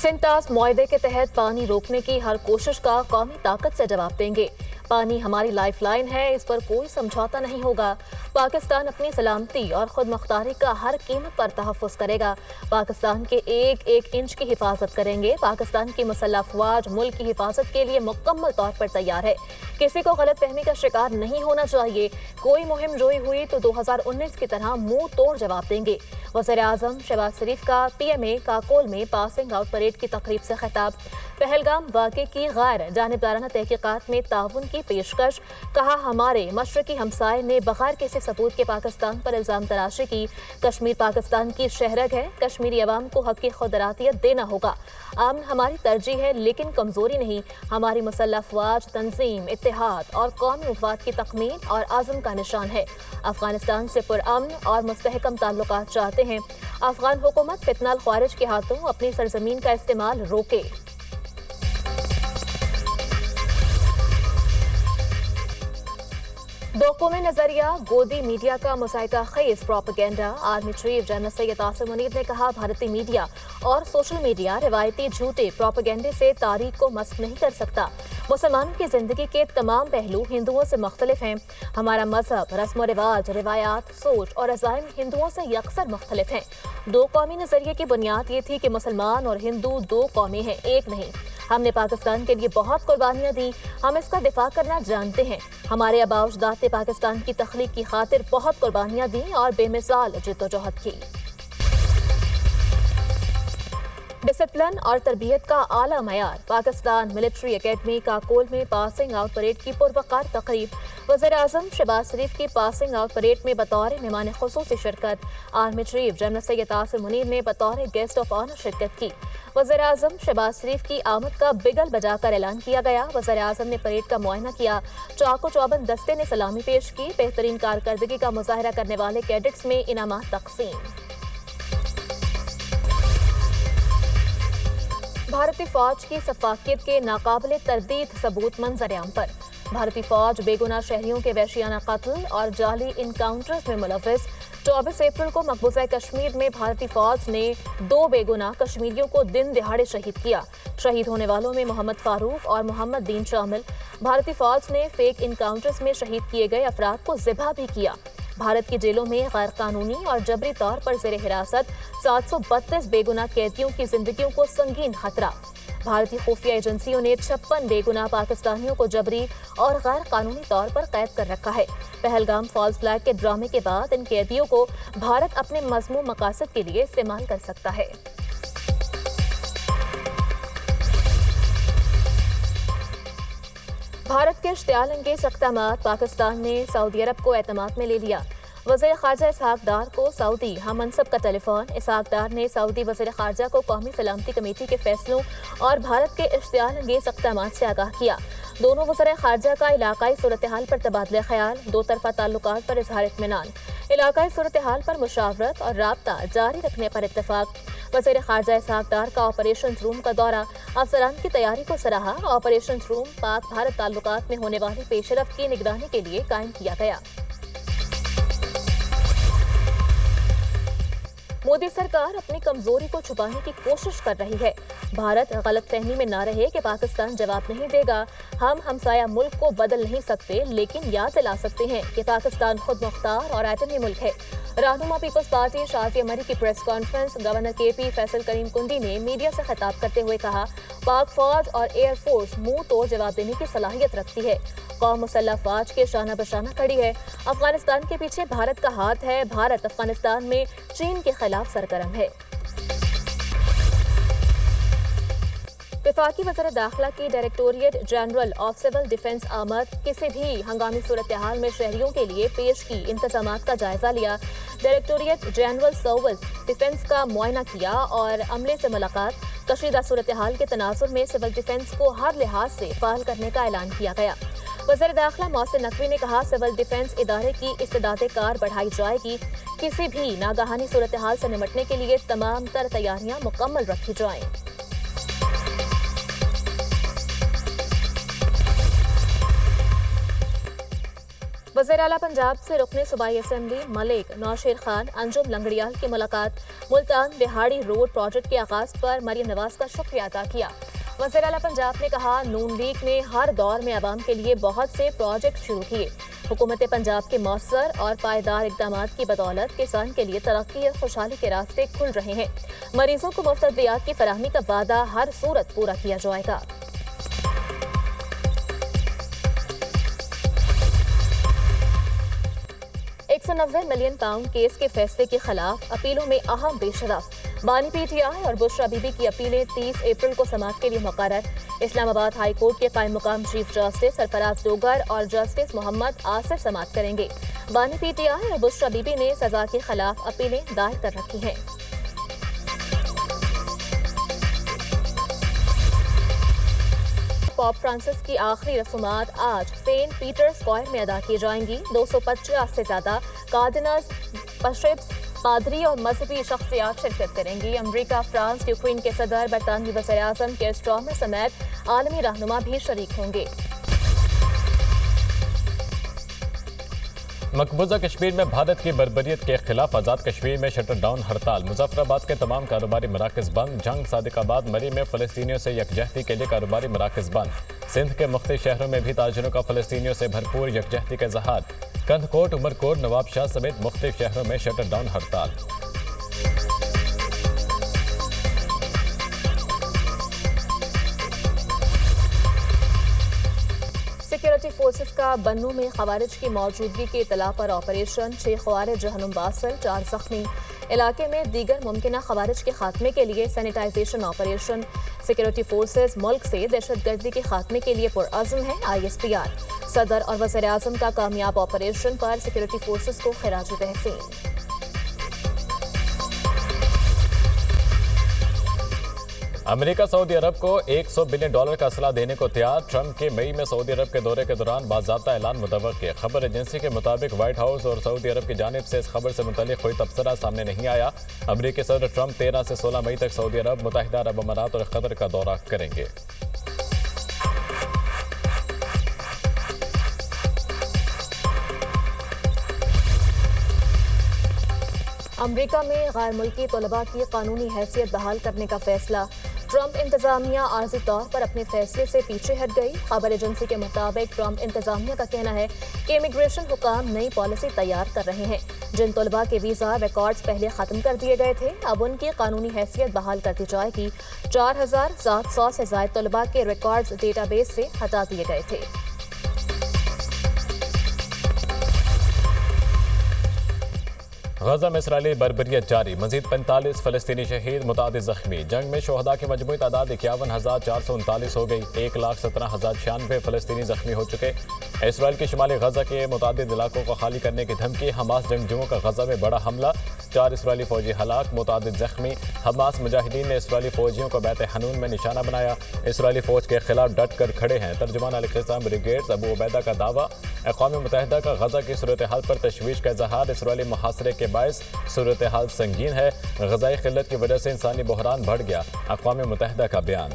सिंतास मुआहदे के तहत पानी रोकने की हर कोशिश का कौमी ताकत से जवाब देंगे। पानी हमारी लाइफ लाइन है, इस पर कोई समझौता नहीं होगा। पाकिस्तान अपनी सलामती और खुद मुख्तारी का हर कीमत पर तहफ़्फ़ुज़ करेगा। पाकिस्तान के एक एक इंच की हिफाजत करेंगे। पाकिस्तान की मुसल्लह अफ़वाज मुल्क की हिफाजत के लिए मुकम्मल तौर पर तैयार है। किसी को गलत फहमी का शिकार नहीं होना चाहिए। कोई मुहिम जोई हुई तो 2019 की तरह मुंह तोड़ जवाब देंगे। वज़ीर-ए-आज़म शहबाज शरीफ का PMA काकोल में पासिंग आउट परेड की तकरीब से खिताब। पहलगाम वाक़े की गैर जानिबदाराना तहक़ीक़ात में ताउन की पेशकश। कहा, हमारे मशरक़ी हमसाये ने बगैर किसी सबूत के पाकिस्तान पर इल्ज़ाम तराशी की। कश्मीर पाकिस्तान की शहरग है, कश्मीरी अवाम को हक़ की खुदरातियत देना होगा। अमन हमारी तरजीह है लेकिन कमज़ोरी नहीं। हमारी मुसल्लह अफ़वाज तंज़ीम, इत्तेहाद और कौमी मफ़ाद की तकमील और आज़म का निशान है। अफ़गानिस्तान से पुरअमन और मुस्तहकम ताल्लुकात चाहते हैं। अफ़गान हुकूमत फितनाल ख्वारिज के हाथों अपनी सरजमीन का इस्तेमाल रोके। दो कौमी नजरिया गोदी मीडिया का मुसाइका खेज propaganda. Army chief general Syed Asim Munir ने कहा, भारतीय मीडिया और सोशल मीडिया रिवायती झूठे प्रोपेगेंडे से तारीख को मस्क नहीं कर सकता। मुसलमानों की जिंदगी के तमाम पहलू हिंदुओं से मुख्तलिफ हैं। हमारा मजहब, रस्म व रिवाज, रिवायात, सोच और अज़ाइम हिंदुओं से यकसर मुख्तलिफ हैं। दो कौमी नजरिए की बुनियाद ये थी कि मुसलमान और हिंदू दो कौमें हैं, एक नहीं। हमने पाकिस्तान के लिए बहुत कुर्बानियां दी, हम इसका दिफा करना जानते हैं। हमारे आबा अजदाद ने पाकिस्तान की तख्लीक की खातिर बहुत कुर्बानियां दी और बेमिसाल जिद्दोजहद की। डिसिप्लिन और तरबियत का आला मयार। पाकिस्तान मिलिट्री एकेडमी काकोल में पासिंग आउट परेड की पुरवकार तकरीब। वज़ीर-ए-आज़म शहबाज शरीफ की पासिंग आउट परेड में बतौर मेहमान खुसूसी शिरकत। Army chief general Syed Asim Munir ने बतौर गेस्ट ऑफ ऑनर शिरकत की। वज़ीर-ए-आज़म शहबाज शरीफ की आमद का बिगल बजाकर ऐलान किया गया। वज़ीर-ए-आज़म ने परेड का मुआयना किया। चाको चौबंद दस्ते ने सलामी पेश की। बेहतरीन कारकर्दगी का मुजाहरा करने वाले कैडेट्स में इनामात तकसीम। भारतीय फौज की सफाकियत के नाकाबिले तरदीद सबूत मंजर-ए-आम पर। भारतीय फौज बेगुनाह शहरियों के वहशियाना कत्ल और जाली इनकाउंटर्स में मुलव्विस। 24 अप्रैल को मकबूजा कश्मीर में भारतीय फौज ने 2 बेगुनाह कश्मीरियों को दिन दिहाड़े शहीद किया। शहीद होने वालों में मोहम्मद फारूक और मोहम्मद दीन शामिल। भारतीय फौज ने फेक इनकाउंटर्स में शहीद किए गए अफराद को ज़िबा भी किया। भारत की जेलों में गैर कानूनी और जबरी तौर पर ज़ेर हिरासत 732 बेगुनाह कैदियों की जिंदगियों को संगीन खतरा। भारतीय खुफिया एजेंसियों ने 56 बेगुनाह पाकिस्तानियों को जबरी और गैर कानूनी तौर पर कैद कर रखा है। पहलगाम फॉल्स फ्लैग के ड्रामे के बाद इन कैदियों को भारत अपने मज़मूम मकासद के लिए इस्तेमाल कर सकता है। भारत के इश्तियाल अंगेज़ इक़दामात। पाकिस्तान ने सऊदी अरब को एतमाद में ले लिया। वज़ीर ख़ारजा इसहाक़ डार को सऊदी हम मनसब का टेलीफोन। इसहाक़ डार ने सऊदी वज़ीर ख़ारजा को कौमी सलामती कमेटी के फैसलों और भारत के इश्तियाल अंगेज़ इक़दामात से आगाह किया। दोनों वज़ीर ख़ारजा का इलाक़ाई सूरत हाल पर तबादला ख्याल। दो तरफ़ा ताल्लुकात पर इज़हार इत्मीनान। इलाक़ाई सूरत हाल पर मुशावरत और राब्ता जारी रखने पर इत्तफ़ाक़। वज़ीर ख़ारजा इसहाक़ डार का ऑपरेशन रूम का दौरा। अफसरान की तैयारी को सराहा। ऑपरेशन रूम पाक भारत ताल्लुकात में होने वाली पेशरफ्त की निगरानी के लिए कायम किया गया। मोदी सरकार अपनी कमजोरी को छुपाने की कोशिश कर रही है। भारत गलत फहमी में ना रहे कि पाकिस्तान जवाब नहीं देगा। हम हमसाया मुल्क को बदल नहीं सकते, लेकिन याद दिला सकते हैं कि पाकिस्तान खुद मुख्तार और एटमी मुल्क है। रहनुमा पीपल्स पार्टी शाज़िया मरी की press conference. Governor KP Faisal Karim Kundi ने मीडिया से खिताब करते हुए कहा, पाक फौज और एयर फोर्स मुंह तोड़ जवाब देने की सलाहियत रखती है। कौम मुसल्लह अफवाज के शाना बशाना खड़ी है। अफगानिस्तान के पीछे भारत का हाथ है। भारत अफगानिस्तान में चीन के खिलाफ सरगर्म है। वफाकी वज़ीर दाखिला की directorate general of civil defence आमद। किसी भी हंगामी सूरत हाल में शहरियों के लिए पेश की इंतजामात का जायजा लिया। डायरेक्टोरेट जनरल सर्विस डिफेंस का मुआयना किया और अमले से मुलाकात। कशीदा सूरत हाल के तनाजुर में सिविल डिफेंस को हर लिहाज से फाल करने का ऐलान किया गया। वज़ीर दाखिला मोहसिन नकवी ने कहा, सिविल डिफेंस इदारे की इस्तेदाद कार बढ़ाई जाएगी। किसी भी नागहानी सूरत हाल से निपटने के लिए तमाम तर तैयारियां मुकम्मल रखी जाएं। वज़ीर आला पंजाब से रुकने सूबाई असम्बली मलिक नौशेर खान अंजुम लंगड़ियाल की मुलाकात। मुल्तान बिहाड़ी रोड प्रोजेक्ट के आगाज पर मरीम नवाज का शुक्रिया अदा किया। वज़ीर आला पंजाब ने कहा, नून लीग ने हर दौर में आवाम के लिए बहुत से प्रोजेक्ट शुरू किए। हुकूमत पंजाब के मौसर और पायदार इक़दामात की बदौलत किसान के लिए तरक्की और खुशहाली के रास्ते खुल रहे हैं। मरीजों को मुफ्त अद्वियात की फराहमी का वादा हर सूरत पूरा किया जाएगा। £190 मिलियन केस के फैसले के खिलाफ अपीलों में अहम पेशरफ। बानी पीटीआई और बुशरा बीबी की अपीलें 30 अप्रैल को समाअत के लिए मुकर्रर। इस्लामाबाद हाई कोर्ट के कायम मुकाम चीफ जस्टिस सरफराज डोगर और जस्टिस मोहम्मद आसिफ समाअत करेंगे। बानी पीटीआई और बुशरा बीबी ने सजा के खिलाफ अपीलें दायर कर रखी हैं। पॉप फ्रांसिस की आखिरी रस्मात आज सेंट पीटर स्क्वायर में अदा की जाएंगी। 250 से ज्यादा कार्डिनल्स, बिशप्स, पादरी और मजहबी शख्सियात शिरकत करेंगी। अमरीका, फ्रांस, यूक्रेन के सदर, बरतानवी वज़ीर-ए-आज़म केयर स्टारमर समेत आलमी रहनुमा भी शरीक होंगे। मकबूजा कश्मीर में भारत की बर्बरियत के खिलाफ आज़ाद कश्मीर में शटर डाउन हड़ताल। मुजफ्फराबाद के तमाम कारोबारी मराकज़ बंद। जंग, सादिकाबाद, मरी में फ़लस्तीनियों से यकजहती के लिए कारोबारी मराकज़ बंद। सिंध के मुख्तलिफ शहरों में भी ताजिरों का फ़लस्तीनियों से भरपूर यकजहती का इज़हार। कंधकोट, उमरकोट, नवाबशाह समेत मुख्तलिफ शहरों में शटर डाउन हड़ताल। सिक्योरिटी फोर्सेस का बन्नू में खवारिज की मौजूदगी की इतला पर ऑपरेशन। 6 खवारिज जहनुम बासल, 4 जख्मी। इलाके में दीगर मुमकिन खवारिज के खात्मे के लिए सैनिटाइजेशन ऑपरेशन। सिक्योरिटी फोर्सेस मुल्क से दहशतगर्दी के खात्मे के लिए पुरअज़्म है। ISPR सदर और वज़ीर-ए-आज़म का कामयाब ऑपरेशन पर सिक्योरिटी फोर्सेस को खिराज तहसीन। अमेरिका सऊदी अरब को $100 बिलियन का असला देने को तैयार। ट्रंप के मई में सऊदी अरब के दौरे के दौरान बाज़ाब्ता ऐलान मुतवक्किल। खबर एजेंसी के मुताबिक व्हाइट हाउस और सऊदी अरब की जानिब से इस खबर से मुतल्लिक कोई तबसरा सामने नहीं आया। अमेरिकी सदर ट्रंप 13 से 16 मई तक सऊदी अरब, मुत्तहिदा अरब अमारात और कतर का दौरा करेंगे। अमरीका में गैर मुल्की तलबा की कानूनी हैसियत बहाल करने का फैसला। ट्रंप इंतजामिया आर्जी तौर पर अपने फैसले से पीछे हट गई। खबर एजेंसी के मुताबिक ट्रंप इंतजामिया का कहना है कि इमिग्रेशन हुकाम नई पॉलिसी तैयार कर रहे हैं। जिन तलबा के वीज़ा रिकॉर्ड्स पहले ख़त्म कर दिए गए थे, अब उनकी कानूनी हैसियत बहाल कर दी जाएगी। 4700 से ज़ायद तलबा के रिकॉर्ड्स डेटाबेस से हटा दिए गए थे। गजा में इसराइली बर्बरियत जारी। मजीद 45 फ़लस्तीनी शहीद, मुतादिद ज़ख्मी। जंग में शोहदा की मजमूई तादाद 51,439 हो गई। 1,17,096 फ़लस्तीनी ज़ख्मी हो चुके। इसराइल की शुमाली गजा के मुतादिद इलाकों को खाली करने की धमकी। हमास जंगजुओं का गजा में बड़ा हमला, 4 इसराइली फौजी हलाक, मुतादिद ज़ख्मी। हमास मुजाहिदीन ने इसराइली फौजियों को बैत हनून में निशाना बनाया। इसराइली फौज के खिलाफ डट कर खड़े हैं। तर्जुमान अल-क़िस्साम ब्रिगेड्स अबू उबैदा का दावा। अक़वाम मुत्तहिदा का गजा की सूरत हाल पर तशवीश का इज़हार। इसराइली मुहासरे के बायस सूरत हाल संगीन है। ग़ज़ाई क़िल्लत की वजह से इंसानी बहरान बढ़ गया। अक़वाम मुत्तहिदा का बयान।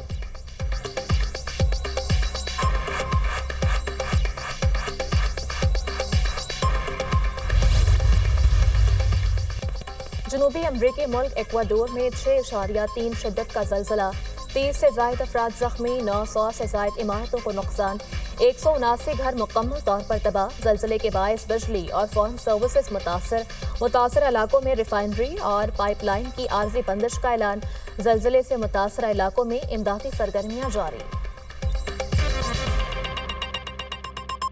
जनूबी अमरीकी मुल्क एक्वाडोर में 6.3 शिद्दत का ज़लज़ला। 30 से ज़ायद अफराद ज़ख्मी, 900 से ज़ायद इमारतों को नुकसान। 179 घर मुकम्मल तौर पर तबाह। ज़लज़ले के बायस बिजली और फ़ोन सर्विसेज मुतासर इलाकों में रिफाइनरी और पाइपलाइन की आर्जी बंदिश का ऐलान। ज़लज़ले से मुतासर इलाकों में इमदादी सरगर्मियाँ जारी।